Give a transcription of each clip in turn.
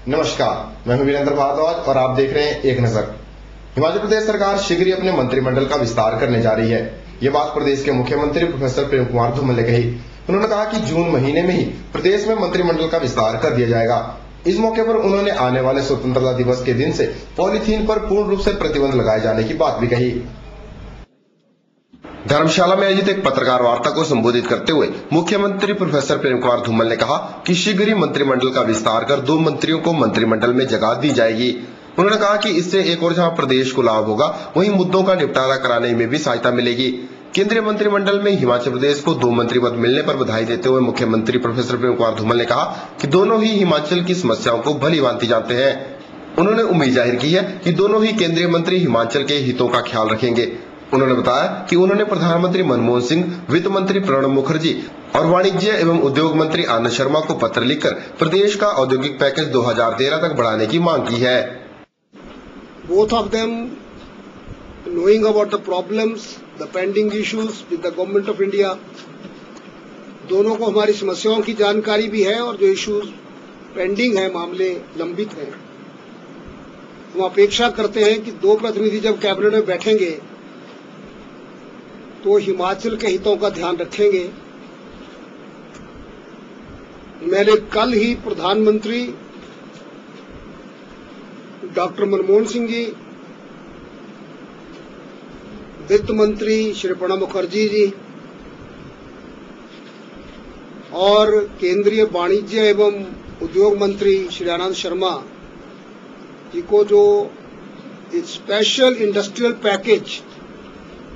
नमस्कार, मैं हूं वीरेंद्र भारद्वाज और आप देख रहे हैं एक नजर। हिमाचल प्रदेश सरकार शीघ्र ही अपने मंत्रिमंडल का विस्तार करने जा रही है। ये बात प्रदेश के मुख्यमंत्री प्रोफेसर प्रेम कुमार धूमल ने कही। उन्होंने कहा कि जून महीने में ही प्रदेश में मंत्रिमंडल का विस्तार कर दिया जाएगा। इस मौके पर उन्होंने आने वाले स्वतंत्रता दिवस के दिन से पॉलीथीन पर पूर्ण रूप से प्रतिबंध लगाए जाने की बात भी कही। धर्मशाला में आयोजित एक पत्रकार वार्ता को संबोधित करते हुए मुख्यमंत्री प्रोफेसर प्रेम कुमार धूमल ने कहा कि शीघ्र ही मंत्रिमंडल का विस्तार कर 2 मंत्रियों को मंत्रिमंडल में जगह दी जाएगी। उन्होंने कहा कि इससे एक और जहां प्रदेश को लाभ होगा, वहीं मुद्दों का निपटारा कराने में भी सहायता मिलेगी। केंद्रीय मंत्रिमंडल में हिमाचल प्रदेश को 2 मंत्री पद मिलने पर बधाई देते हुए मुख्यमंत्री प्रोफेसर प्रेम कुमार धूमल ने कहा कि दोनों ही हिमाचल की समस्याओं को भली भांति जानते हैं। उन्होंने उम्मीद जाहिर की है कि दोनों ही केंद्रीय मंत्री हिमाचल के हितों का ख्याल रखेंगे। उन्होंने बताया कि उन्होंने प्रधानमंत्री मनमोहन सिंह, वित्त मंत्री प्रणब मुखर्जी और वाणिज्य एवं उद्योग मंत्री आनंद शर्मा को पत्र लिखकर प्रदेश का औद्योगिक पैकेज 2013 तक बढ़ाने की मांग की है। Both of them knowing about the problems, the pending issues with the government of India, दोनों को हमारी समस्याओं की जानकारी भी है और जो इश्यूज पेंडिंग है, मामले लंबित हैं, हम अपेक्षा करते हैं कि 2 प्रतिनिधि जब कैबिनेट में बैठेंगे तो हिमाचल के हितों का ध्यान रखेंगे। मैंने कल ही प्रधानमंत्री डॉक्टर मनमोहन सिंह जी, वित्त मंत्री श्री प्रणब मुखर्जी जी और केंद्रीय वाणिज्य एवं उद्योग मंत्री श्री आनंद शर्मा जी को जो स्पेशल इंडस्ट्रियल पैकेज,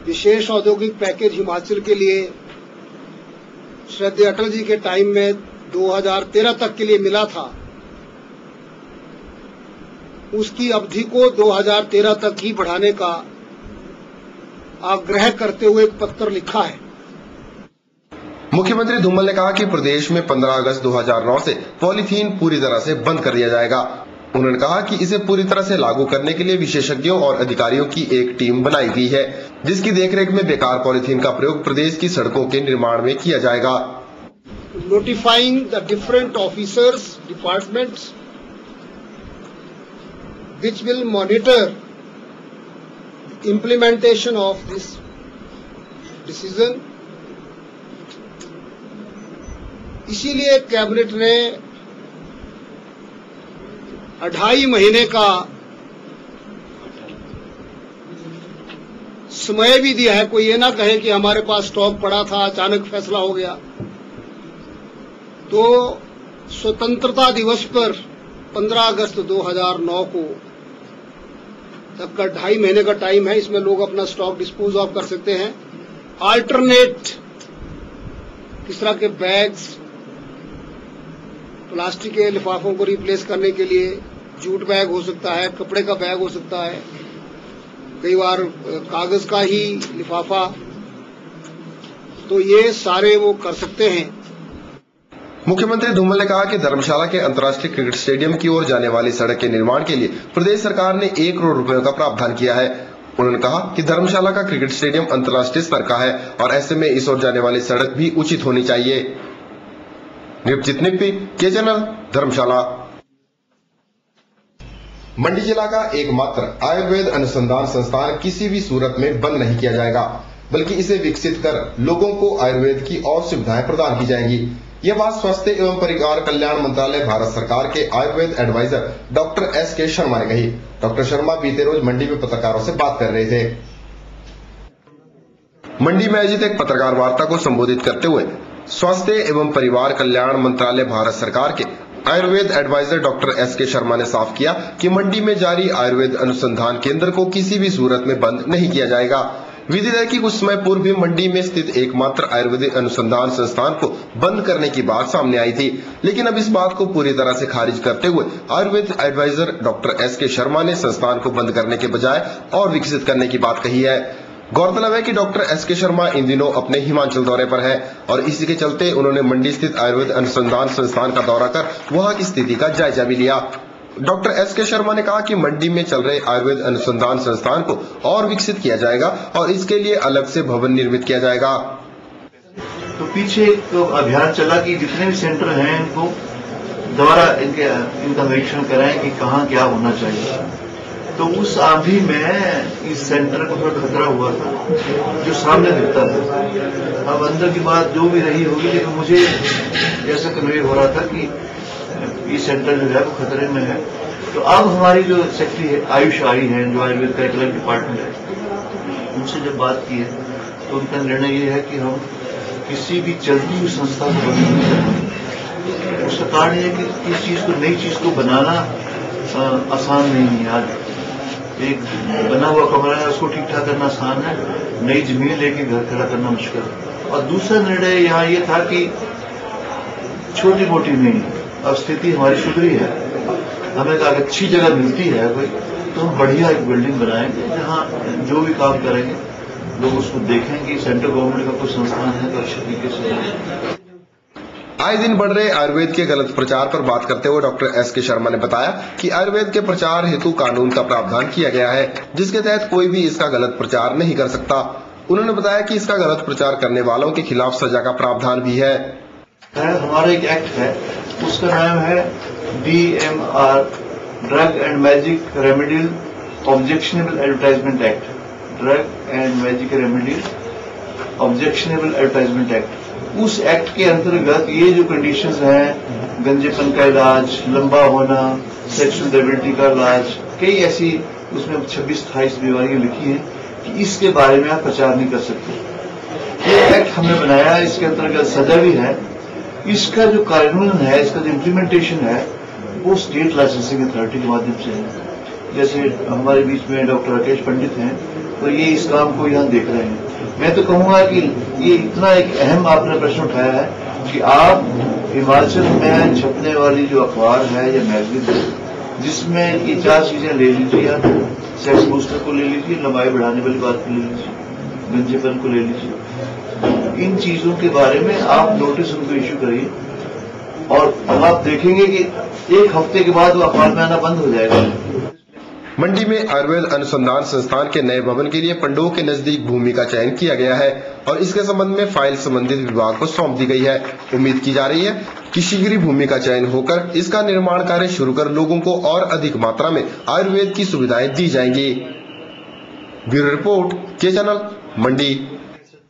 विशेष औद्योगिक पैकेज हिमाचल के लिए श्रद्धेय अटल जी के टाइम में 2013 तक के लिए मिला था, उसकी अवधि को 2013 तक ही बढ़ाने का आग्रह करते हुए एक पत्र लिखा है। मुख्यमंत्री धूमल ने कहा कि प्रदेश में 15 अगस्त 2009 से पॉलीथीन पूरी तरह से बंद कर दिया जाएगा। उन्होंने कहा कि इसे पूरी तरह से लागू करने के लिए विशेषज्ञों और अधिकारियों की एक टीम बनाई गई है, जिसकी देखरेख में बेकार पॉलीथीन का प्रयोग प्रदेश की सड़कों के निर्माण में किया जाएगा। Notifying the different officers, departments which will monitor implementation of this decision। इसीलिए कैबिनेट ने 2.5 महीने का समय भी दिया है। कोई ये ना कहे कि हमारे पास स्टॉक पड़ा था, अचानक फैसला हो गया। तो स्वतंत्रता दिवस पर 15 अगस्त 2009 को तक का 2.5 महीने का टाइम है। इसमें लोग अपना स्टॉक डिस्पोज ऑफ कर सकते हैं। अल्टरनेट किस तरह के बैग्स, प्लास्टिक के लिफाफों को रिप्लेस करने के लिए जूट बैग हो सकता है, कपड़े का बैग हो सकता है, कई बार कागज का ही लिफाफा, तो ये सारे वो कर सकते हैं। मुख्यमंत्री धूमल ने कहा कि धर्मशाला के अंतर्राष्ट्रीय क्रिकेट स्टेडियम की ओर जाने वाली सड़क के निर्माण के लिए प्रदेश सरकार ने 1 करोड़ रुपए का प्रावधान किया है। उन्होंने कहा कि धर्मशाला का क्रिकेट स्टेडियम अंतर्राष्ट्रीय स्तर का है और ऐसे में इस ओर जाने वाली सड़क भी उचित होनी चाहिए। निपचित निप्पी के चैनल धर्मशाला। मंडी जिला का एकमात्र आयुर्वेद अनुसंधान संस्थान किसी भी सूरत में बंद नहीं किया जाएगा, बल्कि इसे विकसित कर लोगों को आयुर्वेद की और सुविधाएं प्रदान की जाएंगी। यह बात स्वास्थ्य एवं परिवार कल्याण मंत्रालय भारत सरकार के Ayurveda advisor doctor S K. Sharma ने कही। डॉक्टर शर्मा बीते रोज मंडी में पत्रकारों से बात कर रहे थे। मंडी में आयोजित एक पत्रकार वार्ता को संबोधित करते हुए स्वास्थ्य एवं परिवार कल्याण मंत्रालय भारत सरकार के Ayurveda advisor doctor S K. Sharma ने साफ किया कि मंडी में जारी आयुर्वेद अनुसंधान केंद्र को किसी भी सूरत में बंद नहीं किया जाएगा। विदित है कि कुछ समय पूर्व भी मंडी में स्थित एकमात्र आयुर्वेदिक अनुसंधान संस्थान को बंद करने की बात सामने आई थी, लेकिन अब इस बात को पूरी तरह से खारिज करते हुए Ayurveda advisor doctor S K. Sharma ने संस्थान को बंद करने के बजाय और विकसित करने की बात कही है। गौरतलब है कि डॉक्टर एस.के. शर्मा इन दिनों अपने हिमाचल दौरे पर हैं और इसी के चलते उन्होंने मंडी स्थित आयुर्वेद अनुसंधान संस्थान का दौरा कर वहां की स्थिति का जायजा भी लिया। Doctor S K. शर्मा ने कहा कि मंडी में चल रहे आयुर्वेद अनुसंधान संस्थान को और विकसित किया जाएगा और इसके लिए अलग से भवन निर्मित किया जाएगा। तो पीछे तो अभियान चला कि जितने भी सेंटर हैं इनको दोबारा इनका निरीक्षण कराएं कि कहाँ क्या होना चाहिए। तो उस आंधी में इस सेंटर को थोड़ा खतरा हुआ था, जो सामने दिखता था। अब अंदर की बात जो भी रही होगी, लेकिन मुझे ऐसा कन्वे हो रहा था कि ये सेंटर जो है वो खतरे में है। तो अब हमारी जो सेक्रेटरी है आयुष आई है, जो आयुर्वेद का एक अलग डिपार्टमेंट है, उनसे जब बात की है तो उनका निर्णय ये है कि हम किसी भी चलती हुई संस्था को बंद नहीं करेंगे। उसका कारण यह है कि इस चीज को, नई चीज को बनाना आसान नहीं है। आज एक बना हुआ कमरा है, उसको ठीक ठाक करना आसान है, नई जमीन लेके घर खड़ा करना मुश्किल है। और दूसरा निर्णय यहाँ ये था कि छोटी मोटी नहीं, अब स्थिति हमारी सुधरी है, हमें अगर अच्छी जगह मिलती है कोई, तो हम बढ़िया एक बिल्डिंग बनाएंगे जहाँ जो भी काम करेंगे लोग उसको देखेंगे। सेंट्रल गवर्नमेंट का कोई संस्थान है तो अच्छे तरीके से। आए दिन बढ़ रहे आयुर्वेद के गलत प्रचार पर बात करते हुए डॉक्टर एसके शर्मा ने बताया कि आयुर्वेद के प्रचार हेतु कानून का प्रावधान किया गया है, जिसके तहत कोई भी इसका गलत प्रचार नहीं कर सकता। उन्होंने बताया कि इसका गलत प्रचार करने वालों के खिलाफ सजा का प्रावधान भी है। हमारा एक एक्ट है, उसका नाम है DMR, drug and magic remedial objectionable advertisement act, drug and magic remedial objectionable advertisement act. उस एक्ट के अंतर्गत ये जो कंडीशंस हैं, गंजेपन का इलाज, लंबा होना, सेक्सुअल डेबिलिटी का इलाज, कई ऐसी उसमें 26-28 बीमारियां लिखी हैं कि इसके बारे में आप प्रचार नहीं कर सकते। ये एक्ट हमने बनाया, इसके अंतर्गत सजा भी है। इसका जो कार्यान्वयन है, इसका जो इम्प्लीमेंटेशन है, वो स्टेट लाइसेंसिंग अथॉरिटी के माध्यम से है। जैसे हमारे बीच में डॉक्टर राकेश पंडित हैं, तो ये इस काम को यहाँ देख रहे हैं। मैं तो कहूंगा कि ये इतना एक अहम आपने प्रश्न उठाया है कि आप हिमाचल में छपने वाली जो अखबार है या मैगजीन है, जिसमें ये 4 चीजें ले लीजिए, आप सेक्स बूस्टर को ले लीजिए, लंबाई बढ़ाने वाली बात को ले लीजिए, गंजेपन को ले लीजिए, इन चीजों के बारे में आप नोटिस उनको इश्यू करिए और अब आप देखेंगे कि 1 हफ्ते के बाद वो अखबार में आना बंद हो जाएगा। मंडी में आयुर्वेद अनुसंधान संस्थान के नए भवन के लिए पंडोह के नजदीक भूमि का चयन किया गया है और इसके संबंध में फाइल संबंधित विभाग को सौंप दी गई है। उम्मीद की जा रही है कि शीघ्र ही भूमि का चयन होकर इसका निर्माण कार्य शुरू कर लोगों को और अधिक मात्रा में आयुर्वेद की सुविधाएं दी जाएंगी। ब्यूरो रिपोर्ट के चैनल मंडी।